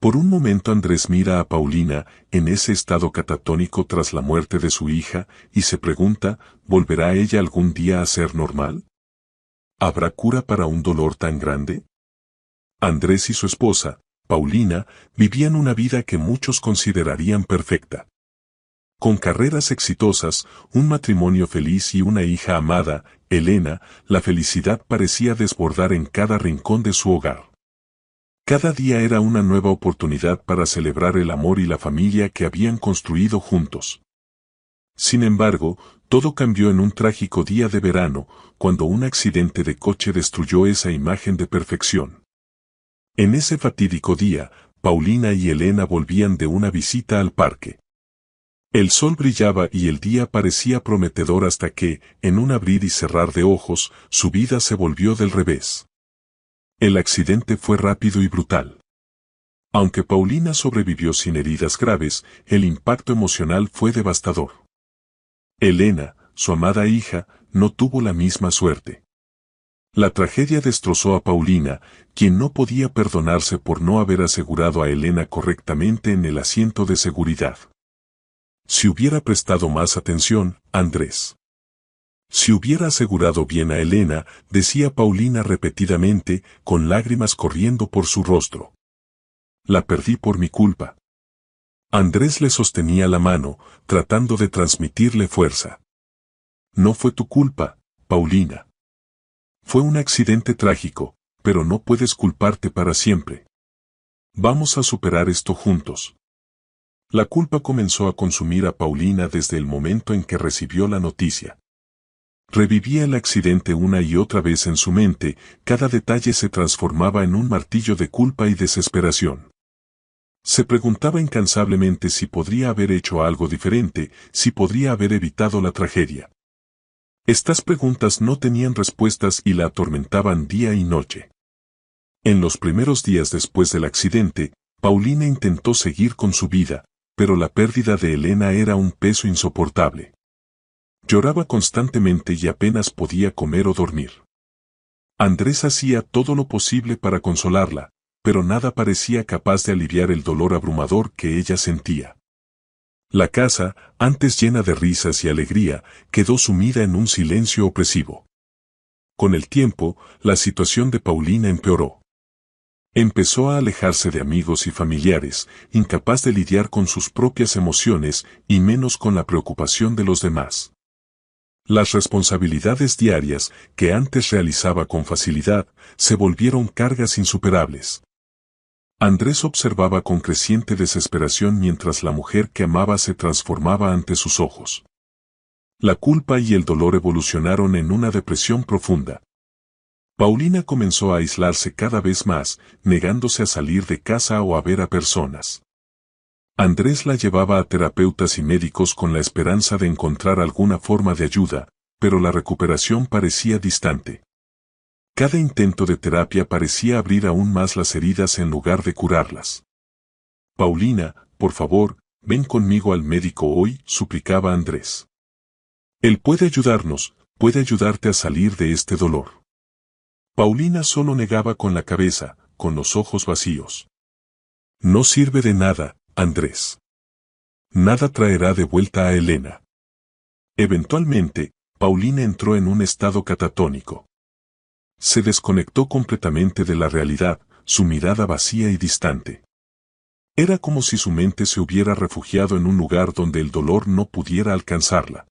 Por un momento Andrés mira a Paulina en ese estado catatónico tras la muerte de su hija y se pregunta, ¿volverá ella algún día a ser normal? ¿Habrá cura para un dolor tan grande? Andrés y su esposa, Paulina, vivían una vida que muchos considerarían perfecta. Con carreras exitosas, un matrimonio feliz y una hija amada, Elena, la felicidad parecía desbordar en cada rincón de su hogar. Cada día era una nueva oportunidad para celebrar el amor y la familia que habían construido juntos. Sin embargo, todo cambió en un trágico día de verano, cuando un accidente de coche destruyó esa imagen de perfección. En ese fatídico día, Paulina y Elena volvían de una visita al parque. El sol brillaba y el día parecía prometedor hasta que, en un abrir y cerrar de ojos, su vida se volvió del revés. El accidente fue rápido y brutal. Aunque Paulina sobrevivió sin heridas graves, el impacto emocional fue devastador. Elena, su amada hija, no tuvo la misma suerte. La tragedia destrozó a Paulina, quien no podía perdonarse por no haber asegurado a Elena correctamente en el asiento de seguridad. Si hubiera prestado más atención, Andrés. Si hubiera asegurado bien a Elena, decía Paulina repetidamente, con lágrimas corriendo por su rostro. La perdí por mi culpa. Andrés le sostenía la mano, tratando de transmitirle fuerza. No fue tu culpa, Paulina. Fue un accidente trágico, pero no puedes culparte para siempre. Vamos a superar esto juntos. La culpa comenzó a consumir a Paulina desde el momento en que recibió la noticia. Revivía el accidente una y otra vez en su mente, cada detalle se transformaba en un martillo de culpa y desesperación. Se preguntaba incansablemente si podría haber hecho algo diferente, si podría haber evitado la tragedia. Estas preguntas no tenían respuestas y la atormentaban día y noche. En los primeros días después del accidente, Paulina intentó seguir con su vida, pero la pérdida de Elena era un peso insoportable. Lloraba constantemente y apenas podía comer o dormir. Andrés hacía todo lo posible para consolarla, pero nada parecía capaz de aliviar el dolor abrumador que ella sentía. La casa, antes llena de risas y alegría, quedó sumida en un silencio opresivo. Con el tiempo, la situación de Paulina empeoró. Empezó a alejarse de amigos y familiares, incapaz de lidiar con sus propias emociones y menos con la preocupación de los demás. Las responsabilidades diarias, que antes realizaba con facilidad, se volvieron cargas insuperables. Andrés observaba con creciente desesperación mientras la mujer que amaba se transformaba ante sus ojos. La culpa y el dolor evolucionaron en una depresión profunda. Paulina comenzó a aislarse cada vez más, negándose a salir de casa o a ver a personas. Andrés la llevaba a terapeutas y médicos con la esperanza de encontrar alguna forma de ayuda, pero la recuperación parecía distante. Cada intento de terapia parecía abrir aún más las heridas en lugar de curarlas. Paulina, por favor, ven conmigo al médico hoy, suplicaba Andrés. Él puede ayudarnos, puede ayudarte a salir de este dolor. Paulina solo negaba con la cabeza, con los ojos vacíos. No sirve de nada, Andrés. Nada traerá de vuelta a Elena. Eventualmente, Paulina entró en un estado catatónico. Se desconectó completamente de la realidad, su mirada vacía y distante. Era como si su mente se hubiera refugiado en un lugar donde el dolor no pudiera alcanzarla.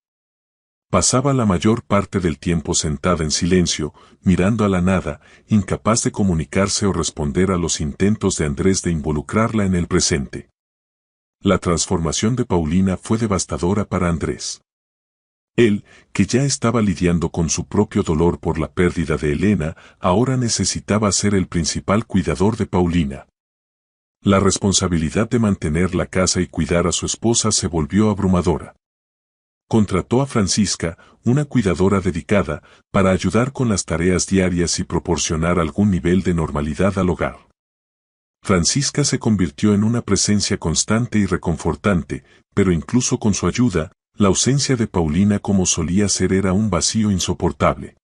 Pasaba la mayor parte del tiempo sentada en silencio, mirando a la nada, incapaz de comunicarse o responder a los intentos de Andrés de involucrarla en el presente. La transformación de Paulina fue devastadora para Andrés. Él, que ya estaba lidiando con su propio dolor por la pérdida de Elena, ahora necesitaba ser el principal cuidador de Paulina. La responsabilidad de mantener la casa y cuidar a su esposa se volvió abrumadora. Contrató a Francisca, una cuidadora dedicada, para ayudar con las tareas diarias y proporcionar algún nivel de normalidad al hogar. Francisca se convirtió en una presencia constante y reconfortante, pero incluso con su ayuda, la ausencia de Paulina como solía ser era un vacío insoportable.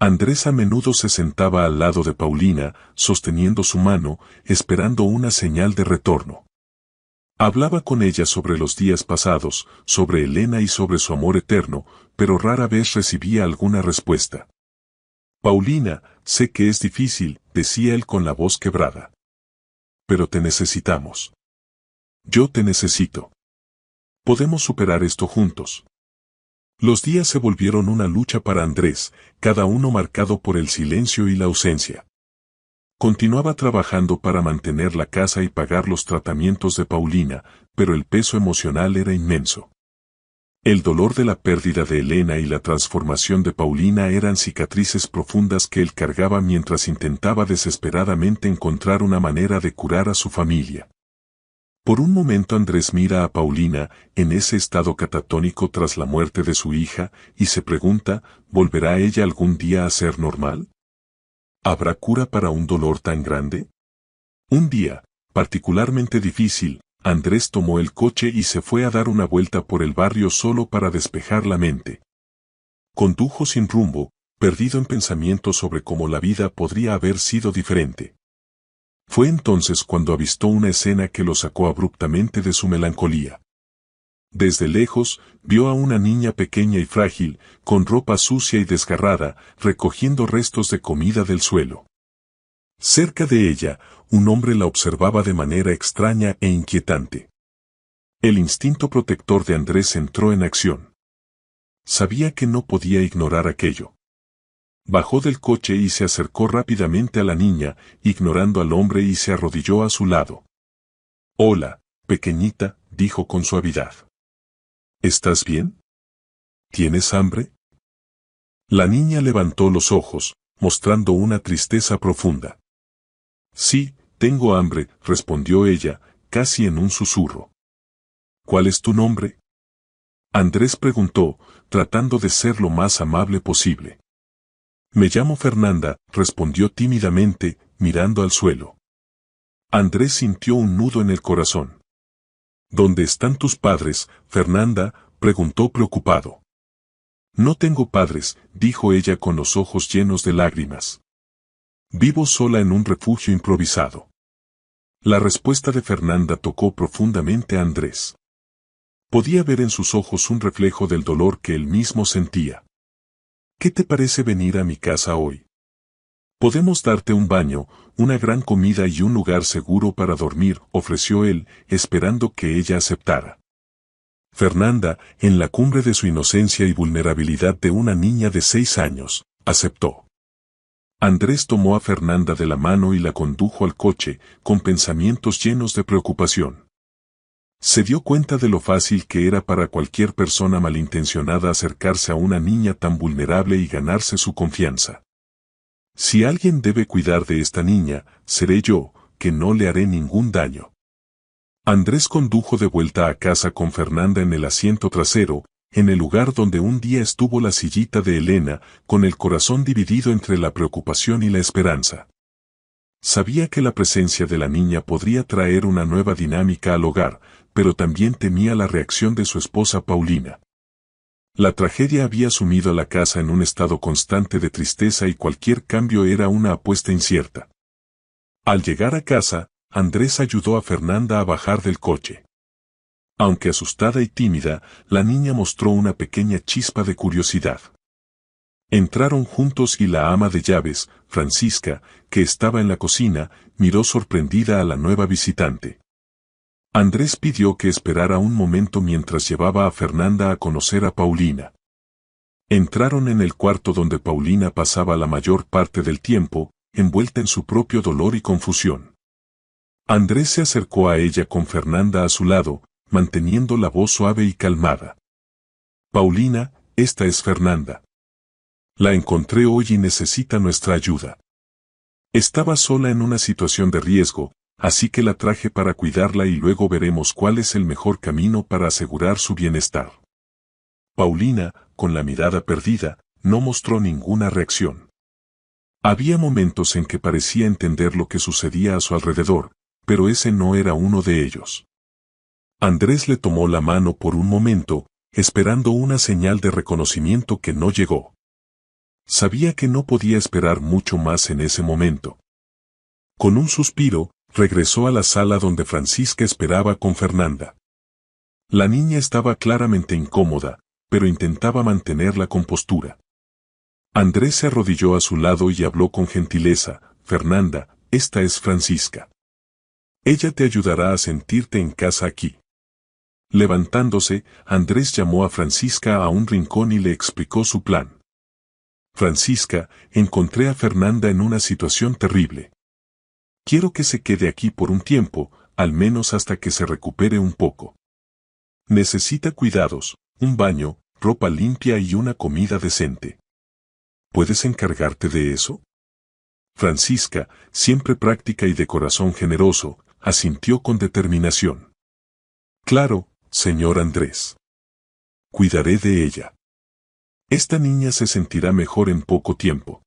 Andrés a menudo se sentaba al lado de Paulina, sosteniendo su mano, esperando una señal de retorno. Hablaba con ella sobre los días pasados, sobre Elena y sobre su amor eterno, pero rara vez recibía alguna respuesta. Paulina, sé que es difícil, decía él con la voz quebrada. Pero te necesitamos. Yo te necesito. Podemos superar esto juntos. Los días se volvieron una lucha para Andrés, cada uno marcado por el silencio y la ausencia. Continuaba trabajando para mantener la casa y pagar los tratamientos de Paulina, pero el peso emocional era inmenso. El dolor de la pérdida de Elena y la transformación de Paulina eran cicatrices profundas que él cargaba mientras intentaba desesperadamente encontrar una manera de curar a su familia. Por un momento Andrés mira a Paulina, en ese estado catatónico tras la muerte de su hija, y se pregunta, ¿volverá ella algún día a ser normal? ¿Habrá cura para un dolor tan grande? Un día, particularmente difícil, Andrés tomó el coche y se fue a dar una vuelta por el barrio solo para despejar la mente. Condujo sin rumbo, perdido en pensamientos sobre cómo la vida podría haber sido diferente. Fue entonces cuando avistó una escena que lo sacó abruptamente de su melancolía. Desde lejos, vio a una niña pequeña y frágil, con ropa sucia y desgarrada, recogiendo restos de comida del suelo. Cerca de ella, un hombre la observaba de manera extraña e inquietante. El instinto protector de Andrés entró en acción. Sabía que no podía ignorar aquello. Bajó del coche y se acercó rápidamente a la niña, ignorando al hombre, y se arrodilló a su lado. «Hola, pequeñita», dijo con suavidad. «¿Estás bien? ¿Tienes hambre?» La niña levantó los ojos, mostrando una tristeza profunda. «Sí, tengo hambre», respondió ella, casi en un susurro. «¿Cuál es tu nombre?», Andrés preguntó, tratando de ser lo más amable posible. «Me llamo Fernanda», respondió tímidamente, mirando al suelo. Andrés sintió un nudo en el corazón. «¿Dónde están tus padres, Fernanda?», preguntó preocupado. «No tengo padres», dijo ella con los ojos llenos de lágrimas. «Vivo sola en un refugio improvisado». La respuesta de Fernanda tocó profundamente a Andrés. Podía ver en sus ojos un reflejo del dolor que él mismo sentía. «¿Qué te parece venir a mi casa hoy? Podemos darte un baño, una gran comida y un lugar seguro para dormir», ofreció él, esperando que ella aceptara. Fernanda, en la cumbre de su inocencia y vulnerabilidad de una niña de 6 años, aceptó. Andrés tomó a Fernanda de la mano y la condujo al coche, con pensamientos llenos de preocupación. Se dio cuenta de lo fácil que era para cualquier persona malintencionada acercarse a una niña tan vulnerable y ganarse su confianza. «Si alguien debe cuidar de esta niña, seré yo, que no le haré ningún daño». Andrés condujo de vuelta a casa con Fernanda en el asiento trasero, en el lugar donde un día estuvo la sillita de Elena, con el corazón dividido entre la preocupación y la esperanza. Sabía que la presencia de la niña podría traer una nueva dinámica al hogar, pero también temía la reacción de su esposa Paulina. La tragedia había sumido a la casa en un estado constante de tristeza y cualquier cambio era una apuesta incierta. Al llegar a casa, Andrés ayudó a Fernanda a bajar del coche. Aunque asustada y tímida, la niña mostró una pequeña chispa de curiosidad. Entraron juntos y la ama de llaves, Francisca, que estaba en la cocina, miró sorprendida a la nueva visitante. Andrés pidió que esperara un momento mientras llevaba a Fernanda a conocer a Paulina. Entraron en el cuarto donde Paulina pasaba la mayor parte del tiempo, envuelta en su propio dolor y confusión. Andrés se acercó a ella con Fernanda a su lado, manteniendo la voz suave y calmada. «Paulina, esta es Fernanda. La encontré hoy y necesita nuestra ayuda. Estaba sola en una situación de riesgo, así que la traje para cuidarla y luego veremos cuál es el mejor camino para asegurar su bienestar». Paulina, con la mirada perdida, no mostró ninguna reacción. Había momentos en que parecía entender lo que sucedía a su alrededor, pero ese no era uno de ellos. Andrés le tomó la mano por un momento, esperando una señal de reconocimiento que no llegó. Sabía que no podía esperar mucho más en ese momento. Con un suspiro, regresó a la sala donde Francisca esperaba con Fernanda. La niña estaba claramente incómoda, pero intentaba mantener la compostura. Andrés se arrodilló a su lado y habló con gentileza: Fernanda, esta es Francisca. Ella te ayudará a sentirte en casa aquí. Levantándose, Andrés llamó a Francisca a un rincón y le explicó su plan. Francisca, encontré a Fernanda en una situación terrible. Quiero que se quede aquí por un tiempo, al menos hasta que se recupere un poco. Necesita cuidados, un baño, ropa limpia y una comida decente. ¿Puedes encargarte de eso? Francisca, siempre práctica y de corazón generoso, asintió con determinación. Claro, señor Andrés. Cuidaré de ella. Esta niña se sentirá mejor en poco tiempo.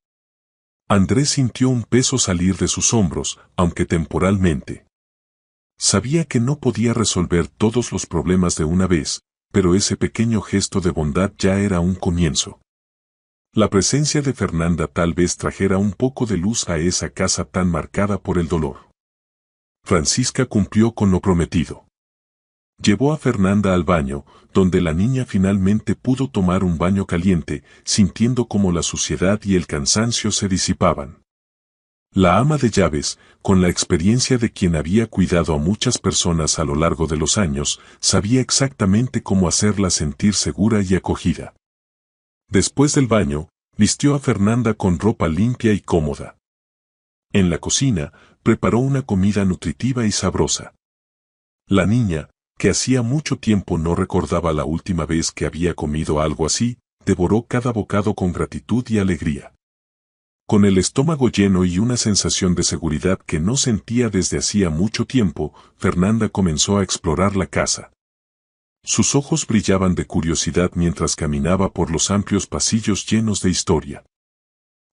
Andrés sintió un peso salir de sus hombros, aunque temporalmente. Sabía que no podía resolver todos los problemas de una vez, pero ese pequeño gesto de bondad ya era un comienzo. La presencia de Fernanda tal vez trajera un poco de luz a esa casa tan marcada por el dolor. Francisca cumplió con lo prometido. Llevó a Fernanda al baño, donde la niña finalmente pudo tomar un baño caliente, sintiendo cómo la suciedad y el cansancio se disipaban. La ama de llaves, con la experiencia de quien había cuidado a muchas personas a lo largo de los años, sabía exactamente cómo hacerla sentir segura y acogida. Después del baño, vistió a Fernanda con ropa limpia y cómoda. En la cocina, preparó una comida nutritiva y sabrosa. La niña, que hacía mucho tiempo no recordaba la última vez que había comido algo así, devoró cada bocado con gratitud y alegría. Con el estómago lleno y una sensación de seguridad que no sentía desde hacía mucho tiempo, Fernanda comenzó a explorar la casa. Sus ojos brillaban de curiosidad mientras caminaba por los amplios pasillos llenos de historia.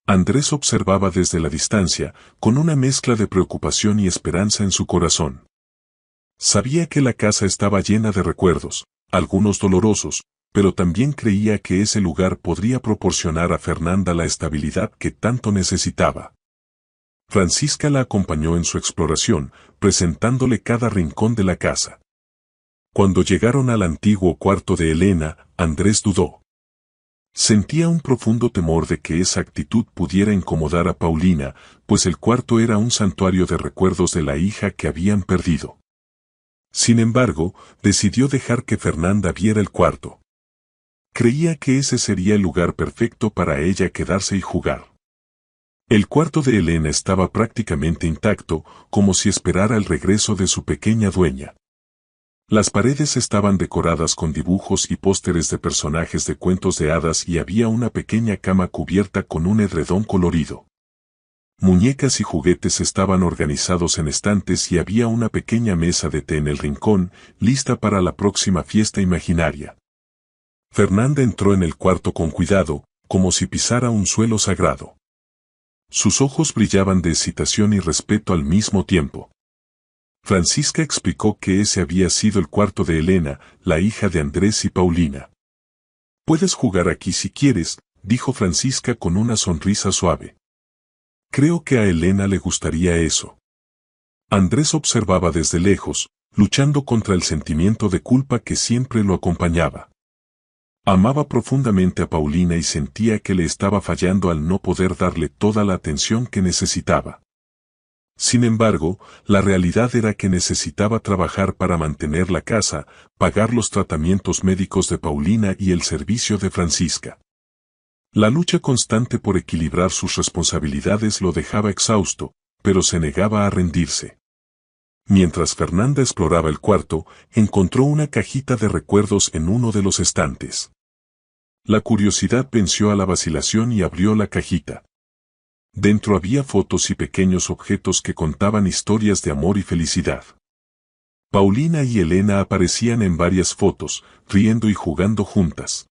Andrés observaba desde la distancia, con una mezcla de preocupación y esperanza en su corazón. Sabía que la casa estaba llena de recuerdos, algunos dolorosos, pero también creía que ese lugar podría proporcionar a Fernanda la estabilidad que tanto necesitaba. Francisca la acompañó en su exploración, presentándole cada rincón de la casa. Cuando llegaron al antiguo cuarto de Elena, Andrés dudó. Sentía un profundo temor de que esa actitud pudiera incomodar a Paulina, pues el cuarto era un santuario de recuerdos de la hija que habían perdido. Sin embargo, decidió dejar que Fernanda viera el cuarto. Creía que ese sería el lugar perfecto para ella quedarse y jugar. El cuarto de Elena estaba prácticamente intacto, como si esperara el regreso de su pequeña dueña. Las paredes estaban decoradas con dibujos y pósteres de personajes de cuentos de hadas y había una pequeña cama cubierta con un edredón colorido. Muñecas y juguetes estaban organizados en estantes y había una pequeña mesa de té en el rincón, lista para la próxima fiesta imaginaria. Fernanda entró en el cuarto con cuidado, como si pisara un suelo sagrado. Sus ojos brillaban de excitación y respeto al mismo tiempo. Francisca explicó que ese había sido el cuarto de Elena, la hija de Andrés y Paulina. «Puedes jugar aquí si quieres», dijo Francisca con una sonrisa suave. Creo que a Elena le gustaría eso. Andrés observaba desde lejos, luchando contra el sentimiento de culpa que siempre lo acompañaba. Amaba profundamente a Paulina y sentía que le estaba fallando al no poder darle toda la atención que necesitaba. Sin embargo, la realidad era que necesitaba trabajar para mantener la casa, pagar los tratamientos médicos de Paulina y el servicio de Francisca. La lucha constante por equilibrar sus responsabilidades lo dejaba exhausto, pero se negaba a rendirse. Mientras Fernanda exploraba el cuarto, encontró una cajita de recuerdos en uno de los estantes. La curiosidad venció a la vacilación y abrió la cajita. Dentro había fotos y pequeños objetos que contaban historias de amor y felicidad. Paulina y Elena aparecían en varias fotos, riendo y jugando juntas.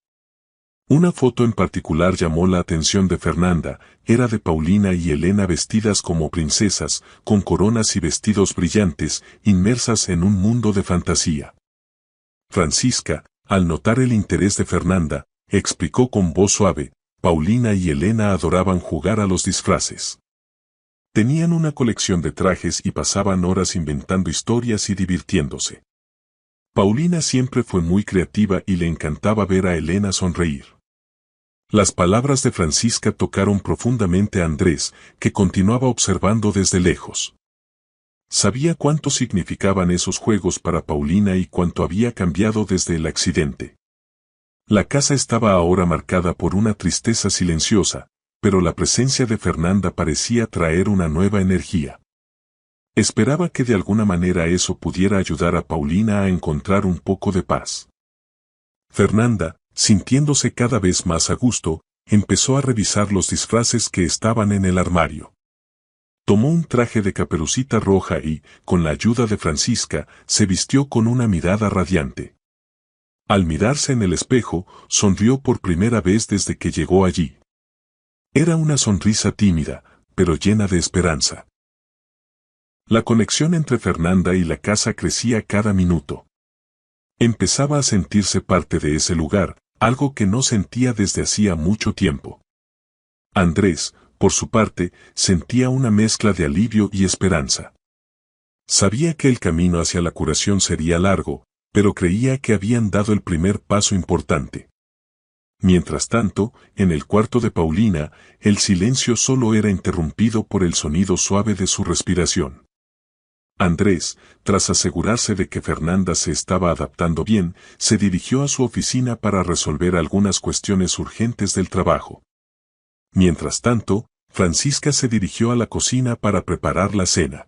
Una foto en particular llamó la atención de Fernanda, era de Paulina y Elena vestidas como princesas, con coronas y vestidos brillantes, inmersas en un mundo de fantasía. Francisca, al notar el interés de Fernanda, explicó con voz suave: Paulina y Elena adoraban jugar a los disfraces. Tenían una colección de trajes y pasaban horas inventando historias y divirtiéndose. Paulina siempre fue muy creativa y le encantaba ver a Elena sonreír. Las palabras de Francisca tocaron profundamente a Andrés, que continuaba observando desde lejos. Sabía cuánto significaban esos juegos para Paulina y cuánto había cambiado desde el accidente. La casa estaba ahora marcada por una tristeza silenciosa, pero la presencia de Fernanda parecía traer una nueva energía. Esperaba que de alguna manera eso pudiera ayudar a Paulina a encontrar un poco de paz. Fernanda, sintiéndose cada vez más a gusto, empezó a revisar los disfraces que estaban en el armario. Tomó un traje de Caperucita Roja y, con la ayuda de Francisca, se vistió con una mirada radiante. Al mirarse en el espejo, sonrió por primera vez desde que llegó allí. Era una sonrisa tímida, pero llena de esperanza. La conexión entre Fernanda y la casa crecía cada minuto. Empezaba a sentirse parte de ese lugar, algo que no sentía desde hacía mucho tiempo. Andrés, por su parte, sentía una mezcla de alivio y esperanza. Sabía que el camino hacia la curación sería largo, pero creía que habían dado el primer paso importante. Mientras tanto, en el cuarto de Paulina, el silencio solo era interrumpido por el sonido suave de su respiración. Andrés, tras asegurarse de que Fernanda se estaba adaptando bien, se dirigió a su oficina para resolver algunas cuestiones urgentes del trabajo. Mientras tanto, Francisca se dirigió a la cocina para preparar la cena.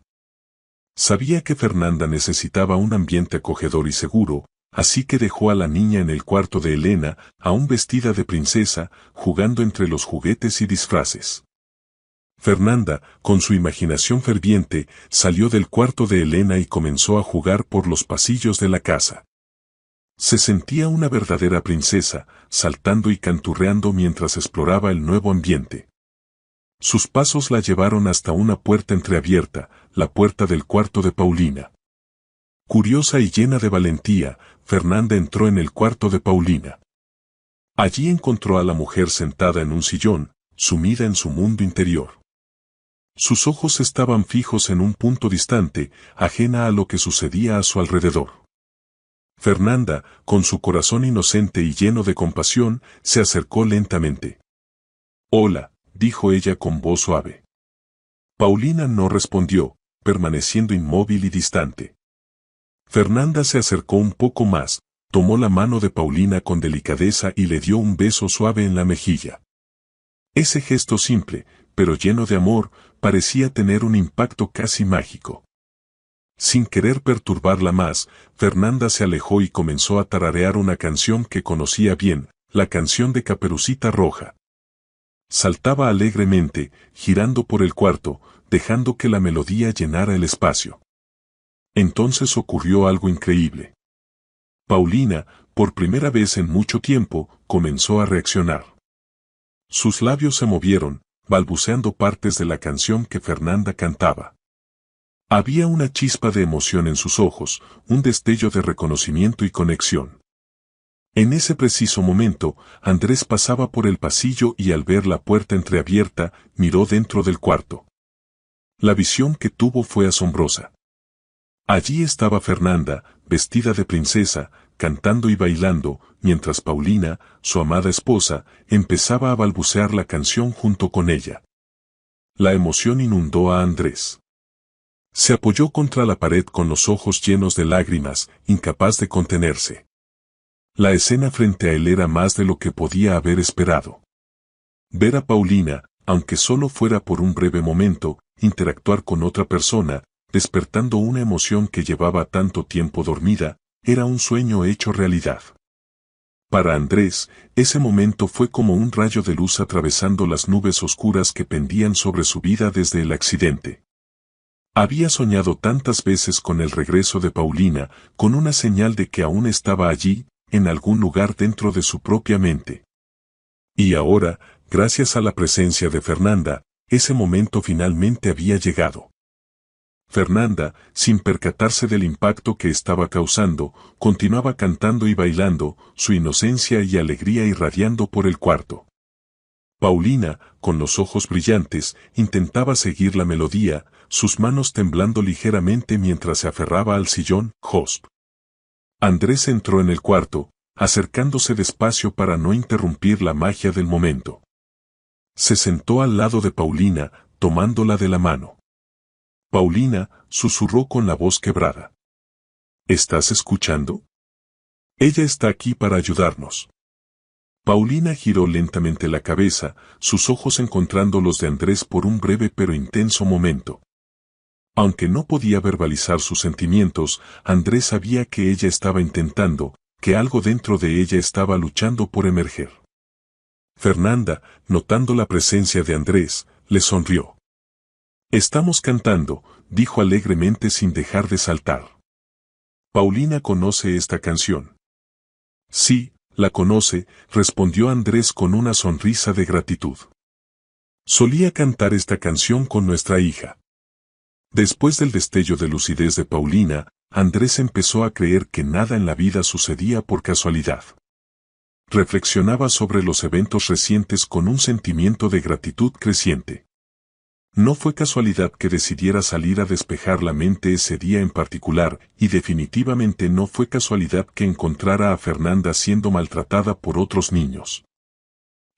Sabía que Fernanda necesitaba un ambiente acogedor y seguro, así que dejó a la niña en el cuarto de Elena, aún vestida de princesa, jugando entre los juguetes y disfraces. Fernanda, con su imaginación ferviente, salió del cuarto de Elena y comenzó a jugar por los pasillos de la casa. Se sentía una verdadera princesa, saltando y canturreando mientras exploraba el nuevo ambiente. Sus pasos la llevaron hasta una puerta entreabierta, la puerta del cuarto de Paulina. Curiosa y llena de valentía, Fernanda entró en el cuarto de Paulina. Allí encontró a la mujer sentada en un sillón, sumida en su mundo interior. Sus ojos estaban fijos en un punto distante, ajena a lo que sucedía a su alrededor. Fernanda, con su corazón inocente y lleno de compasión, se acercó lentamente. «Hola», dijo ella con voz suave. Paulina no respondió, permaneciendo inmóvil y distante. Fernanda se acercó un poco más, tomó la mano de Paulina con delicadeza y le dio un beso suave en la mejilla. Ese gesto simple, pero lleno de amor, parecía tener un impacto casi mágico. Sin querer perturbarla más, Fernanda se alejó y comenzó a tararear una canción que conocía bien, la canción de Caperucita Roja. Saltaba alegremente, girando por el cuarto, dejando que la melodía llenara el espacio. Entonces ocurrió algo increíble. Paulina, por primera vez en mucho tiempo, comenzó a reaccionar. Sus labios se movieron, balbuceando partes de la canción que Fernanda cantaba. Había una chispa de emoción en sus ojos, un destello de reconocimiento y conexión. En ese preciso momento, Andrés pasaba por el pasillo y al ver la puerta entreabierta, miró dentro del cuarto. La visión que tuvo fue asombrosa. Allí estaba Fernanda, vestida de princesa, cantando y bailando, mientras Paulina, su amada esposa, empezaba a balbucear la canción junto con ella. La emoción inundó a Andrés. Se apoyó contra la pared con los ojos llenos de lágrimas, incapaz de contenerse. La escena frente a él era más de lo que podía haber esperado. Ver a Paulina, aunque solo fuera por un breve momento, interactuar con otra persona, despertando una emoción que llevaba tanto tiempo dormida, era un sueño hecho realidad. Para Andrés, ese momento fue como un rayo de luz atravesando las nubes oscuras que pendían sobre su vida desde el accidente. Había soñado tantas veces con el regreso de Paulina, con una señal de que aún estaba allí, en algún lugar dentro de su propia mente. Y ahora, gracias a la presencia de Fernanda, ese momento finalmente había llegado. Fernanda, sin percatarse del impacto que estaba causando, continuaba cantando y bailando, su inocencia y alegría irradiando por el cuarto. Paulina, con los ojos brillantes, intentaba seguir la melodía, sus manos temblando ligeramente mientras se aferraba al sillón. Josp. Andrés entró en el cuarto, acercándose despacio para no interrumpir la magia del momento. Se sentó al lado de Paulina, tomándola de la mano. Paulina susurró con la voz quebrada. ¿Estás escuchando? Ella está aquí para ayudarnos. Paulina giró lentamente la cabeza, sus ojos encontrando los de Andrés por un breve pero intenso momento. Aunque no podía verbalizar sus sentimientos, Andrés sabía que ella estaba intentando, que algo dentro de ella estaba luchando por emerger. Fernanda, notando la presencia de Andrés, le sonrió. Estamos cantando, dijo alegremente sin dejar de saltar. Paulina conoce esta canción. Sí, la conoce, respondió Andrés con una sonrisa de gratitud. Solía cantar esta canción con nuestra hija. Después del destello de lucidez de Paulina, Andrés empezó a creer que nada en la vida sucedía por casualidad. Reflexionaba sobre los eventos recientes con un sentimiento de gratitud creciente. No fue casualidad que decidiera salir a despejar la mente ese día en particular, y definitivamente no fue casualidad que encontrara a Fernanda siendo maltratada por otros niños.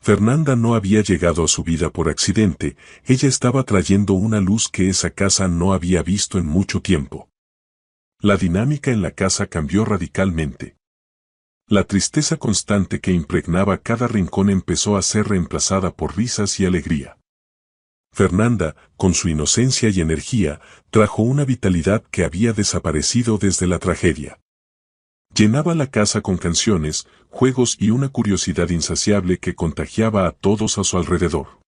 Fernanda no había llegado a su vida por accidente, ella estaba trayendo una luz que esa casa no había visto en mucho tiempo. La dinámica en la casa cambió radicalmente. La tristeza constante que impregnaba cada rincón empezó a ser reemplazada por risas y alegría. Fernanda, con su inocencia y energía, trajo una vitalidad que había desaparecido desde la tragedia. Llenaba la casa con canciones, juegos y una curiosidad insaciable que contagiaba a todos a su alrededor.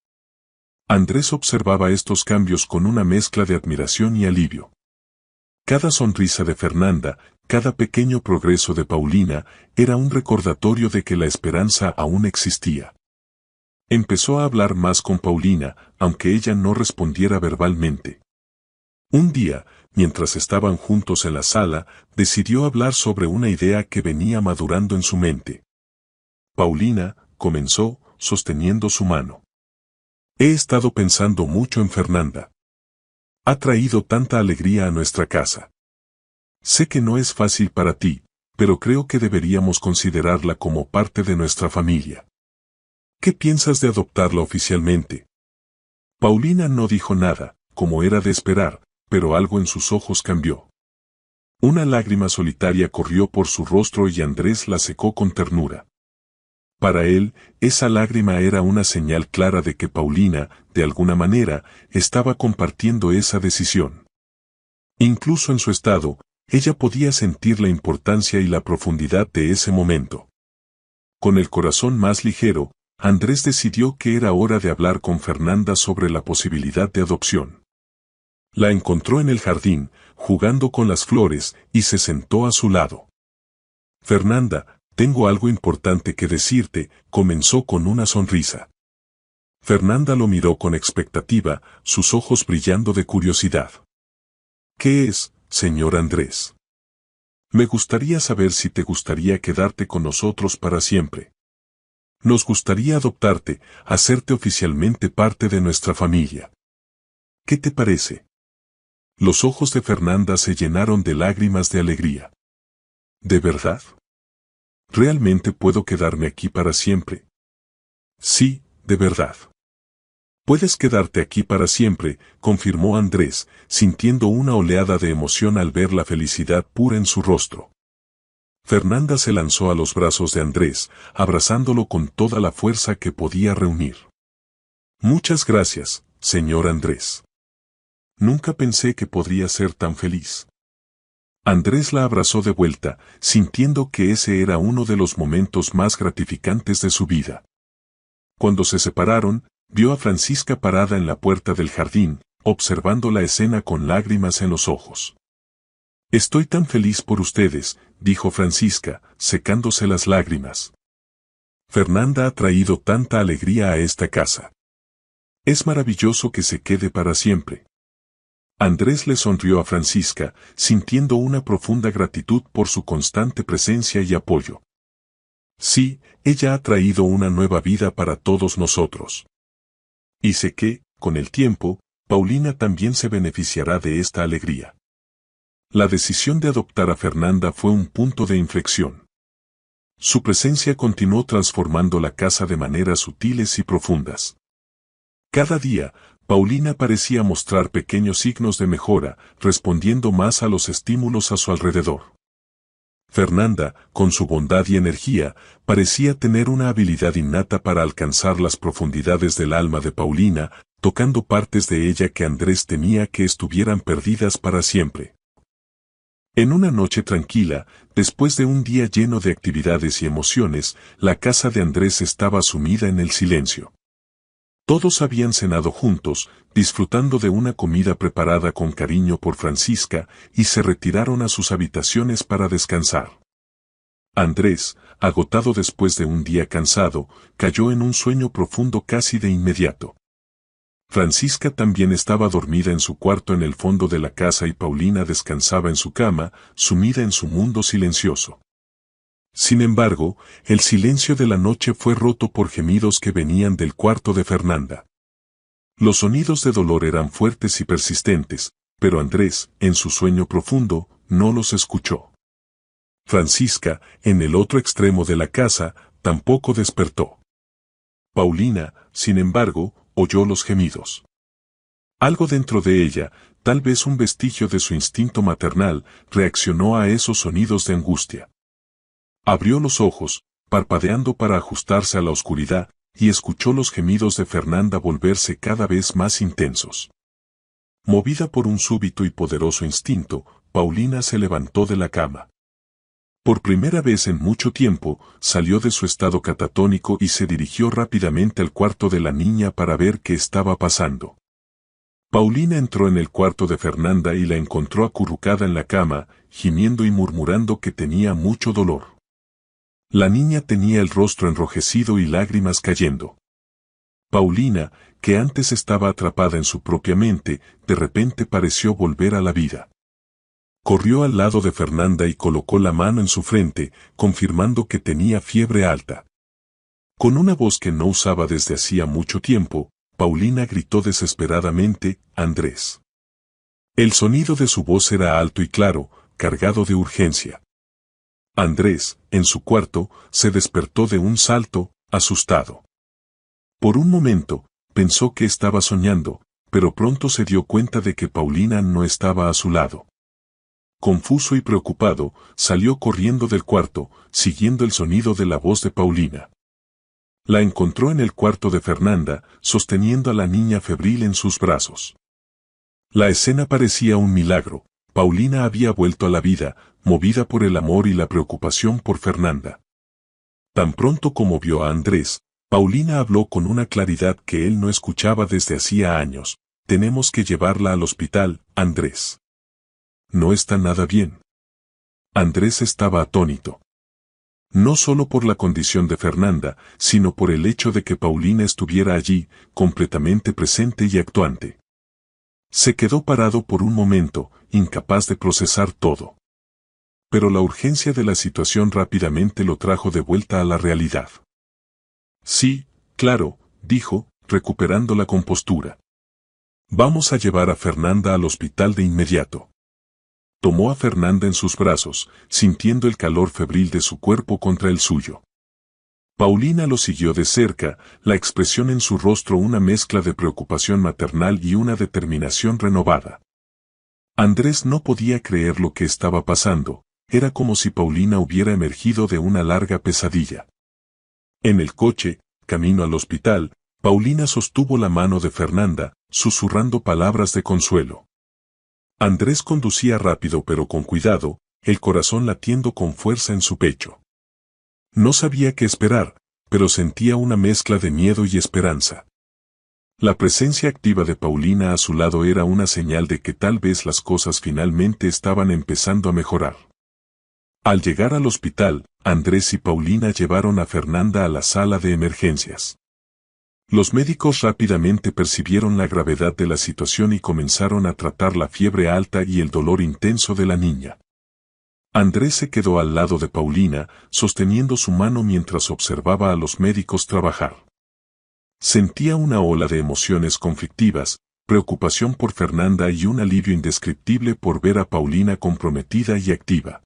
Andrés observaba estos cambios con una mezcla de admiración y alivio. Cada sonrisa de Fernanda, cada pequeño progreso de Paulina, era un recordatorio de que la esperanza aún existía. Empezó a hablar más con Paulina, aunque ella no respondiera verbalmente. Un día, mientras estaban juntos en la sala, decidió hablar sobre una idea que venía madurando en su mente. Paulina, comenzó, sosteniendo su mano. He estado pensando mucho en Fernanda. Ha traído tanta alegría a nuestra casa. Sé que no es fácil para ti, pero creo que deberíamos considerarla como parte de nuestra familia. ¿Qué piensas de adoptarla oficialmente? Paulina no dijo nada, como era de esperar, pero algo en sus ojos cambió. Una lágrima solitaria corrió por su rostro y Andrés la secó con ternura. Para él, esa lágrima era una señal clara de que Paulina, de alguna manera, estaba compartiendo esa decisión. Incluso en su estado, ella podía sentir la importancia y la profundidad de ese momento. Con el corazón más ligero, Andrés decidió que era hora de hablar con Fernanda sobre la posibilidad de adopción. La encontró en el jardín, jugando con las flores, y se sentó a su lado. Fernanda, tengo algo importante que decirte, comenzó con una sonrisa. Fernanda lo miró con expectativa, sus ojos brillando de curiosidad. ¿Qué es, señor Andrés? Me gustaría saber si te gustaría quedarte con nosotros para siempre. Nos gustaría adoptarte, hacerte oficialmente parte de nuestra familia. ¿Qué te parece? Los ojos de Fernanda se llenaron de lágrimas de alegría. ¿De verdad? ¿Realmente puedo quedarme aquí para siempre? Sí, de verdad. Puedes quedarte aquí para siempre, confirmó Andrés, sintiendo una oleada de emoción al ver la felicidad pura en su rostro. Fernanda se lanzó a los brazos de Andrés, abrazándolo con toda la fuerza que podía reunir. Muchas gracias, señor Andrés. Nunca pensé que podría ser tan feliz. Andrés la abrazó de vuelta, sintiendo que ese era uno de los momentos más gratificantes de su vida. Cuando se separaron, vio a Francisca parada en la puerta del jardín, observando la escena con lágrimas en los ojos. Estoy tan feliz por ustedes, dijo Francisca, secándose las lágrimas. Fernanda ha traído tanta alegría a esta casa. Es maravilloso que se quede para siempre. Andrés le sonrió a Francisca, sintiendo una profunda gratitud por su constante presencia y apoyo. Sí, ella ha traído una nueva vida para todos nosotros. Y sé que, con el tiempo, Paulina también se beneficiará de esta alegría. La decisión de adoptar a Fernanda fue un punto de inflexión. Su presencia continuó transformando la casa de maneras sutiles y profundas. Cada día, Paulina parecía mostrar pequeños signos de mejora, respondiendo más a los estímulos a su alrededor. Fernanda, con su bondad y energía, parecía tener una habilidad innata para alcanzar las profundidades del alma de Paulina, tocando partes de ella que Andrés temía que estuvieran perdidas para siempre. En una noche tranquila, después de un día lleno de actividades y emociones, la casa de Andrés estaba sumida en el silencio. Todos habían cenado juntos, disfrutando de una comida preparada con cariño por Francisca, y se retiraron a sus habitaciones para descansar. Andrés, agotado después de un día cansado, cayó en un sueño profundo casi de inmediato. Francisca también estaba dormida en su cuarto en el fondo de la casa y Paulina descansaba en su cama, sumida en su mundo silencioso. Sin embargo, el silencio de la noche fue roto por gemidos que venían del cuarto de Fernanda. Los sonidos de dolor eran fuertes y persistentes, pero Andrés, en su sueño profundo, no los escuchó. Francisca, en el otro extremo de la casa, tampoco despertó. Paulina, sin embargo, oyó los gemidos. Algo dentro de ella, tal vez un vestigio de su instinto maternal, reaccionó a esos sonidos de angustia. Abrió los ojos, parpadeando para ajustarse a la oscuridad, y escuchó los gemidos de Fernanda volverse cada vez más intensos. Movida por un súbito y poderoso instinto, Paulina se levantó de la cama. Por primera vez en mucho tiempo, salió de su estado catatónico y se dirigió rápidamente al cuarto de la niña para ver qué estaba pasando. Paulina entró en el cuarto de Fernanda y la encontró acurrucada en la cama, gimiendo y murmurando que tenía mucho dolor. La niña tenía el rostro enrojecido y lágrimas cayendo. Paulina, que antes estaba atrapada en su propia mente, de repente pareció volver a la vida. Corrió al lado de Fernanda y colocó la mano en su frente, confirmando que tenía fiebre alta. Con una voz que no usaba desde hacía mucho tiempo, Paulina gritó desesperadamente, «Andrés». El sonido de su voz era alto y claro, cargado de urgencia. Andrés, en su cuarto, se despertó de un salto, asustado. Por un momento, pensó que estaba soñando, pero pronto se dio cuenta de que Paulina no estaba a su lado. Confuso y preocupado, salió corriendo del cuarto, siguiendo el sonido de la voz de Paulina. La encontró en el cuarto de Fernanda, sosteniendo a la niña febril en sus brazos. La escena parecía un milagro. Paulina había vuelto a la vida, movida por el amor y la preocupación por Fernanda. Tan pronto como vio a Andrés, Paulina habló con una claridad que él no escuchaba desde hacía años. «Tenemos que llevarla al hospital, Andrés. No está nada bien». Andrés estaba atónito. No solo por la condición de Fernanda, sino por el hecho de que Paulina estuviera allí, completamente presente y actuante. Se quedó parado por un momento, incapaz de procesar todo. Pero la urgencia de la situación rápidamente lo trajo de vuelta a la realidad. «Sí, claro», dijo, recuperando la compostura. «Vamos a llevar a Fernanda al hospital de inmediato». Tomó a Fernanda en sus brazos, sintiendo el calor febril de su cuerpo contra el suyo. Paulina lo siguió de cerca, la expresión en su rostro una mezcla de preocupación maternal y una determinación renovada. Andrés no podía creer lo que estaba pasando, era como si Paulina hubiera emergido de una larga pesadilla. En el coche, camino al hospital, Paulina sostuvo la mano de Fernanda, susurrando palabras de consuelo. Andrés conducía rápido pero con cuidado, el corazón latiendo con fuerza en su pecho. No sabía qué esperar, pero sentía una mezcla de miedo y esperanza. La presencia activa de Paulina a su lado era una señal de que tal vez las cosas finalmente estaban empezando a mejorar. Al llegar al hospital, Andrés y Paulina llevaron a Fernanda a la sala de emergencias. Los médicos rápidamente percibieron la gravedad de la situación y comenzaron a tratar la fiebre alta y el dolor intenso de la niña. Andrés se quedó al lado de Paulina, sosteniendo su mano mientras observaba a los médicos trabajar. Sentía una ola de emociones conflictivas, preocupación por Fernanda y un alivio indescriptible por ver a Paulina comprometida y activa.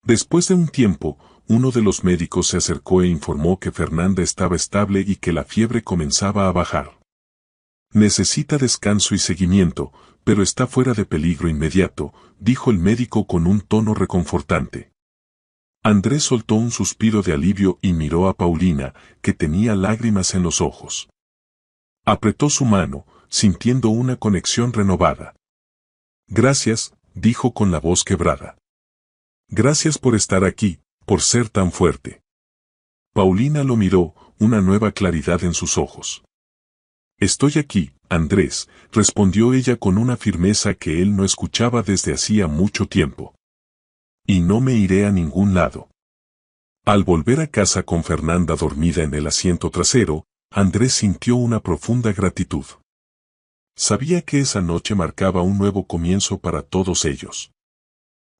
Después de un tiempo, uno de los médicos se acercó e informó que Fernanda estaba estable y que la fiebre comenzaba a bajar. Necesita descanso y seguimiento, pero está fuera de peligro inmediato, dijo el médico con un tono reconfortante. Andrés soltó un suspiro de alivio y miró a Paulina, que tenía lágrimas en los ojos. Apretó su mano, sintiendo una conexión renovada. Gracias, dijo con la voz quebrada. Gracias por estar aquí, por ser tan fuerte. Paulina lo miró, una nueva claridad en sus ojos. Estoy aquí, Andrés, respondió ella con una firmeza que él no escuchaba desde hacía mucho tiempo. Y no me iré a ningún lado. Al volver a casa con Fernanda dormida en el asiento trasero, Andrés sintió una profunda gratitud. Sabía que esa noche marcaba un nuevo comienzo para todos ellos.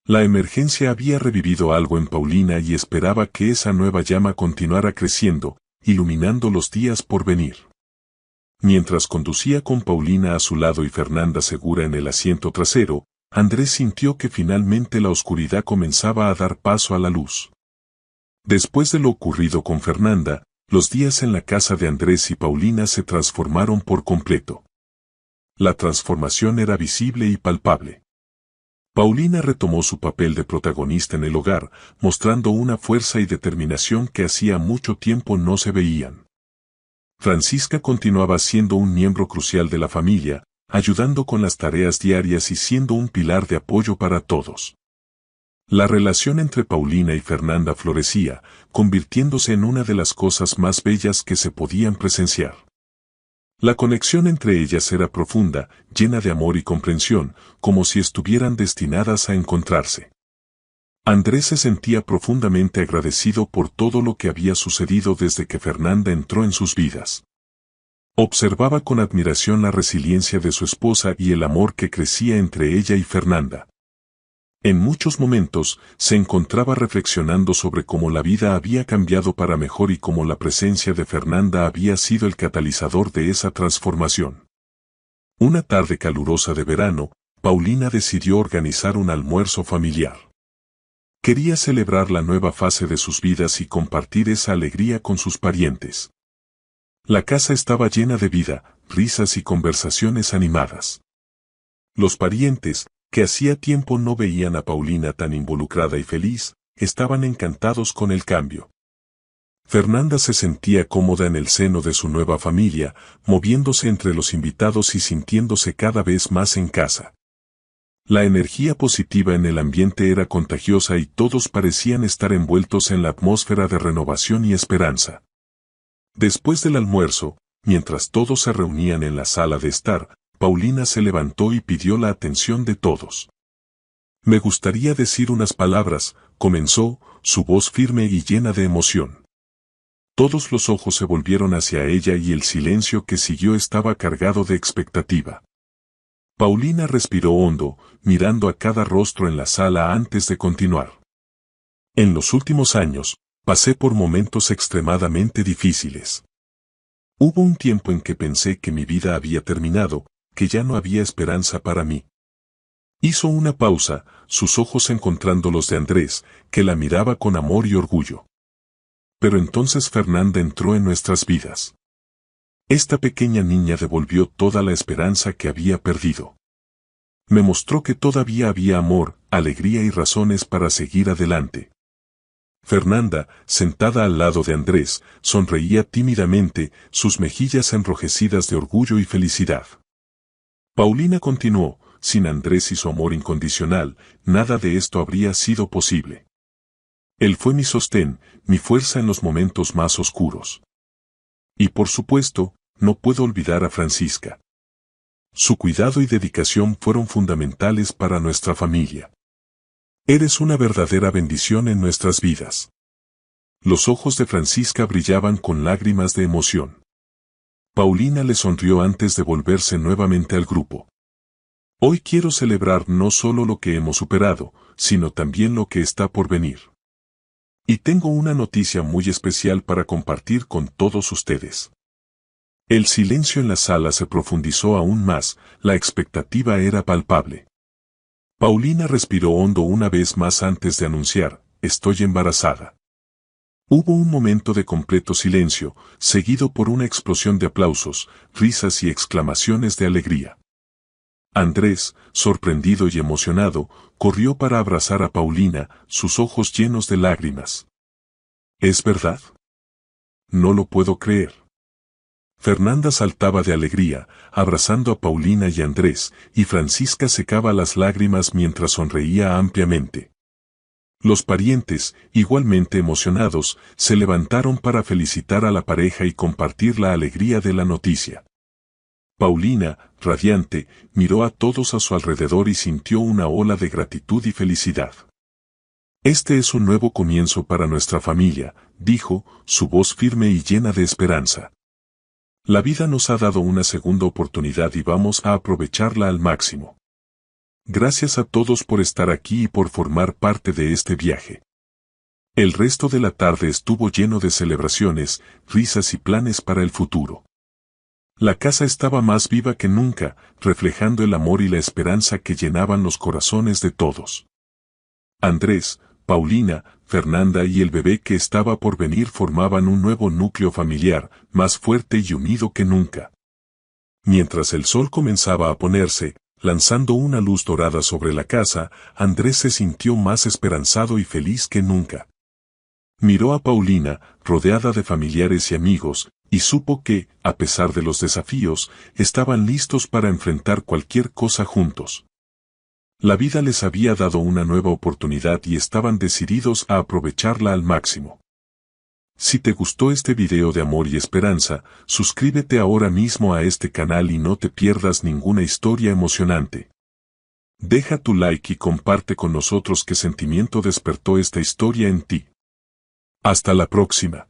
La emergencia había revivido algo en Paulina y esperaba que esa nueva llama continuara creciendo, iluminando los días por venir. Mientras conducía con Paulina a su lado y Fernanda segura en el asiento trasero, Andrés sintió que finalmente la oscuridad comenzaba a dar paso a la luz. Después de lo ocurrido con Fernanda, los días en la casa de Andrés y Paulina se transformaron por completo. La transformación era visible y palpable. Paulina retomó su papel de protagonista en el hogar, mostrando una fuerza y determinación que hacía mucho tiempo no se veían. Francisca continuaba siendo un miembro crucial de la familia, ayudando con las tareas diarias y siendo un pilar de apoyo para todos. La relación entre Paulina y Fernanda florecía, convirtiéndose en una de las cosas más bellas que se podían presenciar. La conexión entre ellas era profunda, llena de amor y comprensión, como si estuvieran destinadas a encontrarse. Andrés se sentía profundamente agradecido por todo lo que había sucedido desde que Fernanda entró en sus vidas. Observaba con admiración la resiliencia de su esposa y el amor que crecía entre ella y Fernanda. En muchos momentos, se encontraba reflexionando sobre cómo la vida había cambiado para mejor y cómo la presencia de Fernanda había sido el catalizador de esa transformación. Una tarde calurosa de verano, Paulina decidió organizar un almuerzo familiar. Quería celebrar la nueva fase de sus vidas y compartir esa alegría con sus parientes. La casa estaba llena de vida, risas y conversaciones animadas. Los parientes, que hacía tiempo no veían a Paulina tan involucrada y feliz, estaban encantados con el cambio. Fernanda se sentía cómoda en el seno de su nueva familia, moviéndose entre los invitados y sintiéndose cada vez más en casa. La energía positiva en el ambiente era contagiosa y todos parecían estar envueltos en la atmósfera de renovación y esperanza. Después del almuerzo, mientras todos se reunían en la sala de estar, Paulina se levantó y pidió la atención de todos. Me gustaría decir unas palabras, comenzó, su voz firme y llena de emoción. Todos los ojos se volvieron hacia ella y el silencio que siguió estaba cargado de expectativa. Paulina respiró hondo, mirando a cada rostro en la sala antes de continuar. En los últimos años, pasé por momentos extremadamente difíciles. Hubo un tiempo en que pensé que mi vida había terminado, que ya no había esperanza para mí. Hizo una pausa, sus ojos encontrando los de Andrés, que la miraba con amor y orgullo. Pero entonces Fernanda entró en nuestras vidas. Esta pequeña niña devolvió toda la esperanza que había perdido. Me mostró que todavía había amor, alegría y razones para seguir adelante. Fernanda, sentada al lado de Andrés, sonreía tímidamente, sus mejillas enrojecidas de orgullo y felicidad. Paulina continuó, sin Andrés y su amor incondicional, nada de esto habría sido posible. Él fue mi sostén, mi fuerza en los momentos más oscuros. Y por supuesto, no puedo olvidar a Francisca. Su cuidado y dedicación fueron fundamentales para nuestra familia. Eres una verdadera bendición en nuestras vidas. Los ojos de Francisca brillaban con lágrimas de emoción. Paulina le sonrió antes de volverse nuevamente al grupo. Hoy quiero celebrar no solo lo que hemos superado, sino también lo que está por venir. Y tengo una noticia muy especial para compartir con todos ustedes. El silencio en la sala se profundizó aún más, la expectativa era palpable. Paulina respiró hondo una vez más antes de anunciar, estoy embarazada. Hubo un momento de completo silencio, seguido por una explosión de aplausos, risas y exclamaciones de alegría. Andrés, sorprendido y emocionado, corrió para abrazar a Paulina, sus ojos llenos de lágrimas. ¿Es verdad? No lo puedo creer. Fernanda saltaba de alegría, abrazando a Paulina y Andrés, y Francisca secaba las lágrimas mientras sonreía ampliamente. Los parientes, igualmente emocionados, se levantaron para felicitar a la pareja y compartir la alegría de la noticia. Paulina, radiante, miró a todos a su alrededor y sintió una ola de gratitud y felicidad. Este es un nuevo comienzo para nuestra familia, dijo, su voz firme y llena de esperanza. La vida nos ha dado una segunda oportunidad y vamos a aprovecharla al máximo. Gracias a todos por estar aquí y por formar parte de este viaje. El resto de la tarde estuvo lleno de celebraciones, risas y planes para el futuro. La casa estaba más viva que nunca, reflejando el amor y la esperanza que llenaban los corazones de todos. Andrés, Paulina, Fernanda y el bebé que estaba por venir formaban un nuevo núcleo familiar, más fuerte y unido que nunca. Mientras el sol comenzaba a ponerse, lanzando una luz dorada sobre la casa, Andrés se sintió más esperanzado y feliz que nunca. Miró a Paulina, rodeada de familiares y amigos, y supo que, a pesar de los desafíos, estaban listos para enfrentar cualquier cosa juntos. La vida les había dado una nueva oportunidad y estaban decididos a aprovecharla al máximo. Si te gustó este video de amor y esperanza, suscríbete ahora mismo a este canal y no te pierdas ninguna historia emocionante. Deja tu like y comparte con nosotros qué sentimiento despertó esta historia en ti. Hasta la próxima.